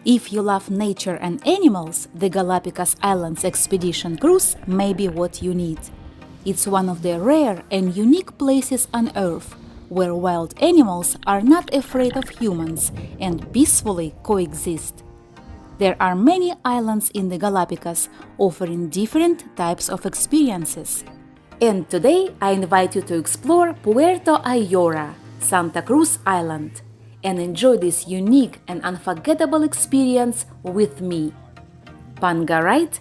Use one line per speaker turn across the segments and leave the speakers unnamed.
If you love nature and animals, the Galapagos Islands expedition cruise may be what you need. It's one of the rare and unique places on Earth where wild animals are not afraid of humans and peacefully coexist. There are many islands in the Galapagos offering different types of experiences. And today I invite you to explore Puerto Ayora, Santa Cruz Island, and enjoy this unique and unforgettable experience with me. Panga ride,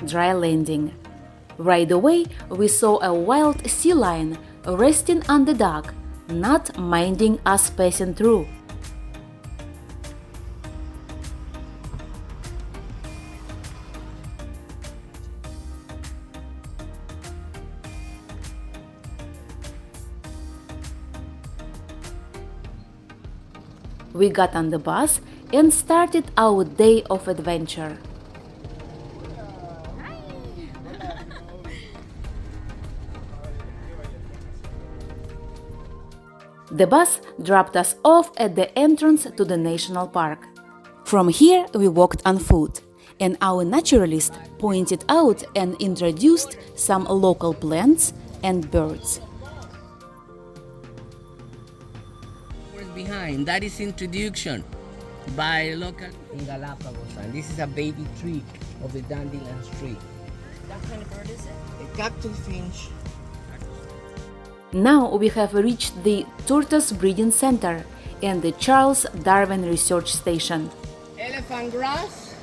dry landing. Right away, we saw a wild sea lion resting on the dock, not minding us passing through. We got on the bus and started our day of adventure. The bus dropped us off at the entrance to the national park. From here we walked on foot, and our naturalist pointed out and introduced some local plants and birds.
Behind that is introduction by local in Galapagos, and this is a baby tree of the dandelion tree.
What kind of bird is it?
A cactus finch.
Now we have reached the Tortoise Breeding Center and the Charles Darwin Research Station.
Elephant grass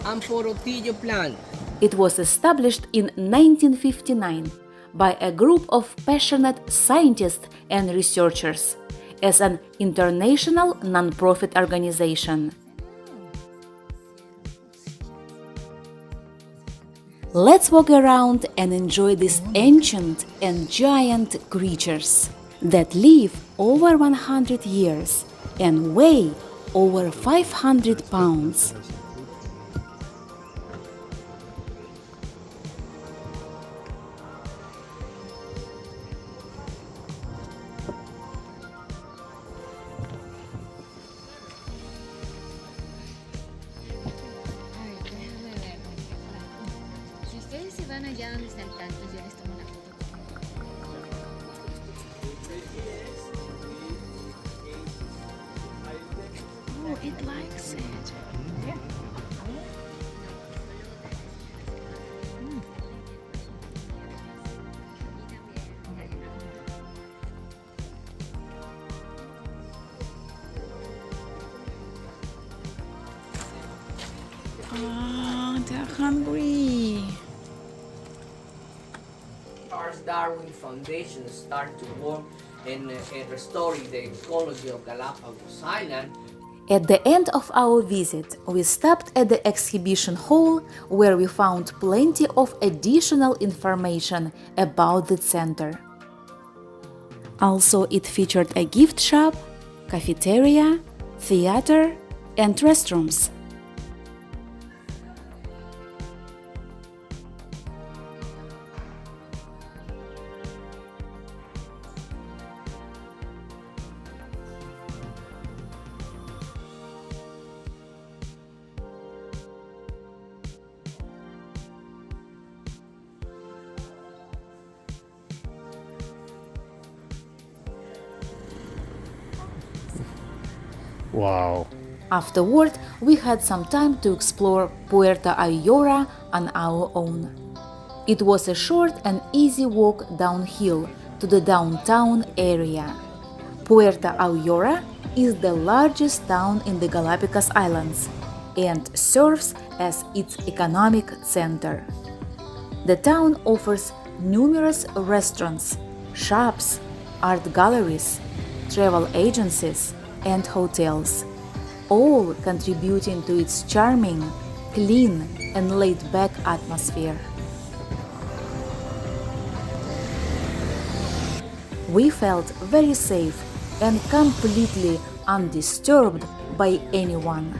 and porotillo plant.
It was established in 1959 by a group of passionate scientists and researchers as an international non-profit organization. Let's walk around and enjoy these ancient and giant creatures that live over 100 years and weigh over 500 pounds.
Allá donde está el cactus, yo les tomo una foto. Oh, it likes it. Yeah.
Oh, they're hungry.
Charles Darwin Foundation started to work in restoring the ecology of Galapagos Island.
At the end of our visit, we stopped at the exhibition hall where we found plenty of additional information about the center. Also, it featured a gift shop, cafeteria, theater, and restrooms.
Wow.
Afterward, we had some time to explore Puerto Ayora on our own. It was a short and easy walk downhill to the downtown area. Puerto Ayora is the largest town in the Galapagos Islands and serves as its economic center. The town offers numerous restaurants, shops, art galleries, travel agencies, and hotels, all contributing to its charming, clean, and laid-back atmosphere. We felt very safe and completely undisturbed by anyone.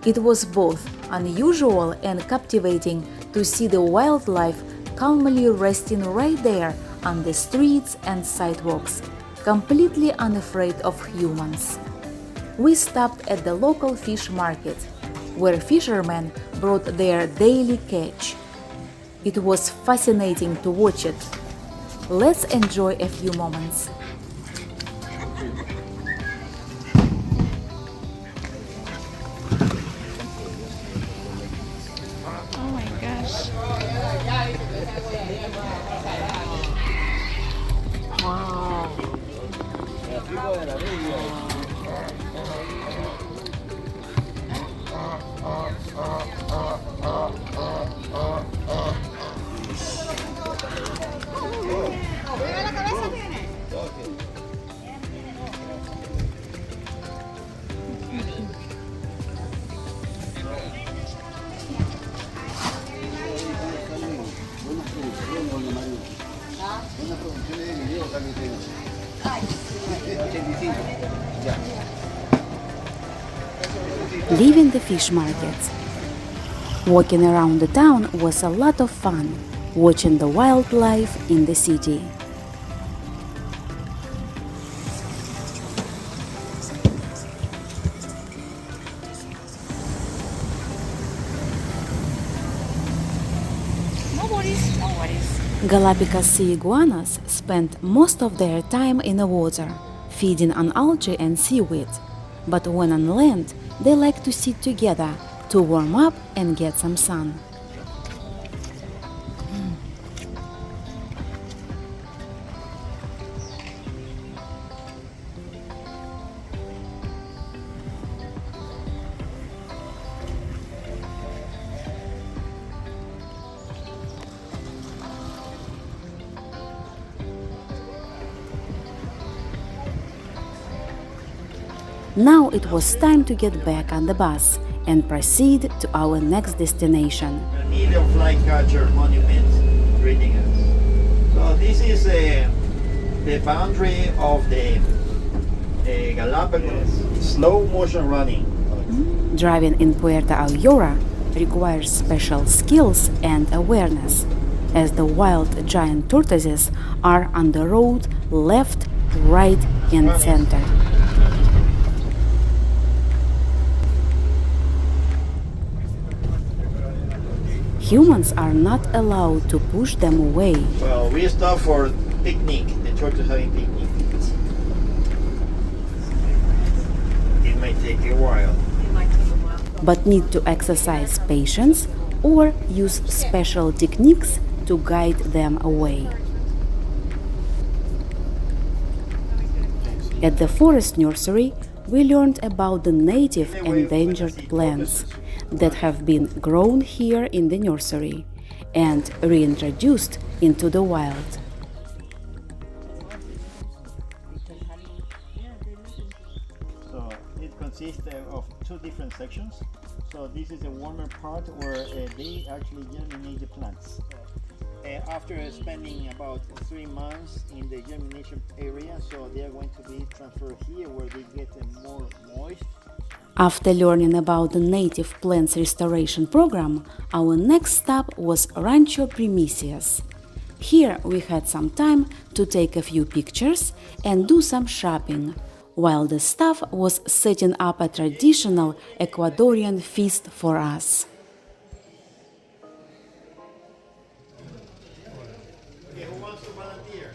It was both unusual and captivating to see the wildlife calmly resting right there on the streets and sidewalks, completely unafraid of humans. We stopped at the local fish market, where fishermen brought their daily catch. It was fascinating to watch it. Let's enjoy a few moments.
Oh my gosh.
Leaving the fish market. Walking around the town was a lot of fun, watching the wildlife in the city.
No worries.
Galapagos sea iguanas spend most of their time in the water, feeding on algae and seaweed. But when on land, they like to sit together to warm up and get some sun. Now it was time to get back on the bus and proceed to our next destination.
The Needle Flycatcher Monument greeting us. So this is the boundary of the Galapagos slow motion running.
Driving in Puerto Ayora requires special skills and awareness, as the wild giant tortoises are on the road left, right, and center. Humans are not allowed to push them away.
Well, we stop for picnic. The tortoise having picnic. It might take a while.
But need to exercise patience or use special techniques to guide them away. At the forest nursery, we learned about the native endangered plants that have been grown here in the nursery and reintroduced into the wild.
So it consists of two different sections. So this is a warmer part where they actually germinate the plants. After spending about 3 months in the germination area, so they are going to be transferred here where they get more moist.
After learning about the native plants restoration program, our next stop was Rancho Primicias. Here we had some time to take a few pictures and do some shopping, while the staff was setting up a traditional Ecuadorian feast for us.
Who wants to volunteer?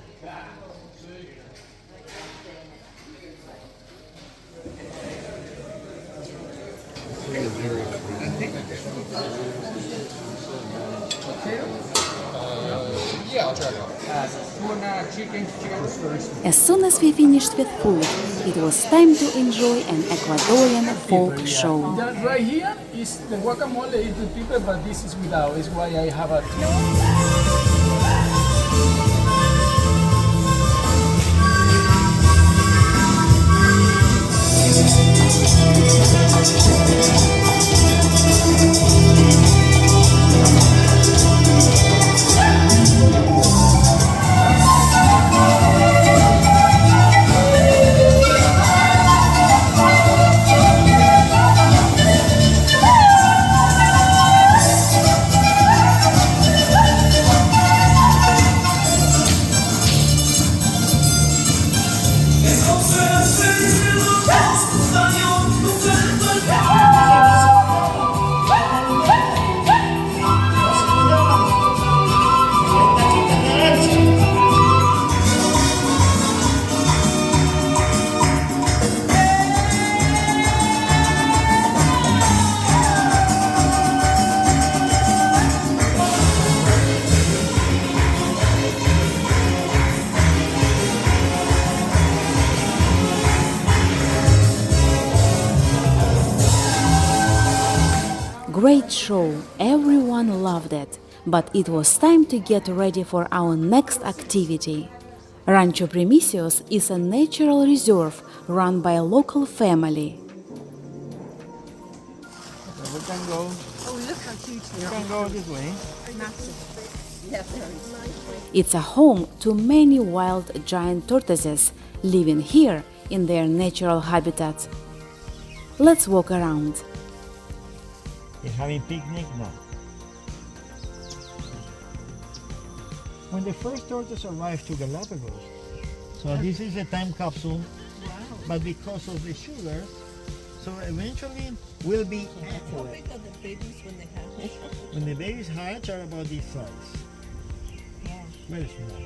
Yeah, I'll try it. Tuna, chicken.
As soon as we finished with food, it was time to enjoy an Ecuadorian folk show.
That right here is the guacamole is with people, but this is without. It's why I have a.
great show, everyone loved it, but it was time to get ready for our next activity. Rancho Primicias is a natural reserve run by a local family.
So we can go.
Oh, look how huge
We
they
can go this way.
are. Massive. Yeah, very.
It's a home to many wild giant tortoises living here in their natural habitat. Let's walk around.
You're having picnic now. When the first tortoise arrived to Galapagos, so this is a time capsule, but because of the sugar, so eventually will be
How big are the babies when they hatch?
when the babies hatch are about this size,
Yeah.
very small.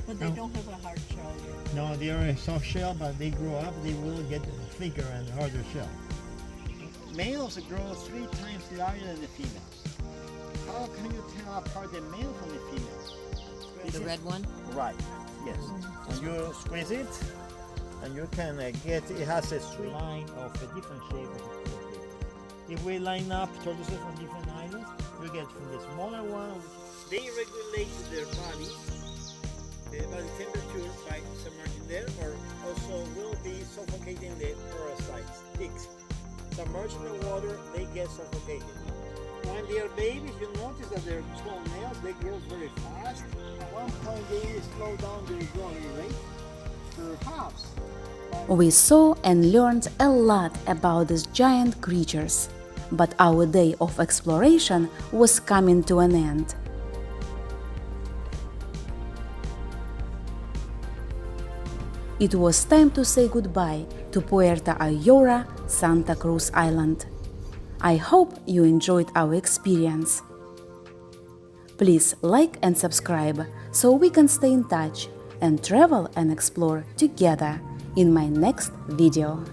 But they don't have a hard shell yet.
No, they are a soft shell, but they grow up, they will get thicker and harder shell. Males grow 3 times larger than the females. How can you tell apart the male from the female?
The red one?
Right, yes. And you squeeze it, and you can get, it has a straight line of a different shape of the tortoise. If we line up tortoises from different islands, we get from the smaller one, they regulate their body temperature by submerging there, or also will be suffocating the parasites, ticks. Submerged in the water, they get suffocated. When they are babies, you notice that their small nails, they grow very fast. At one point, they slow down their growing rate. Perhaps.
We saw and learned a lot about these giant creatures, but our day of exploration was coming to an end. It was time to say goodbye to Puerto Ayora, Santa Cruz Island. I hope you enjoyed our experience. Please like and subscribe so we can stay in touch and travel and explore together in my next video.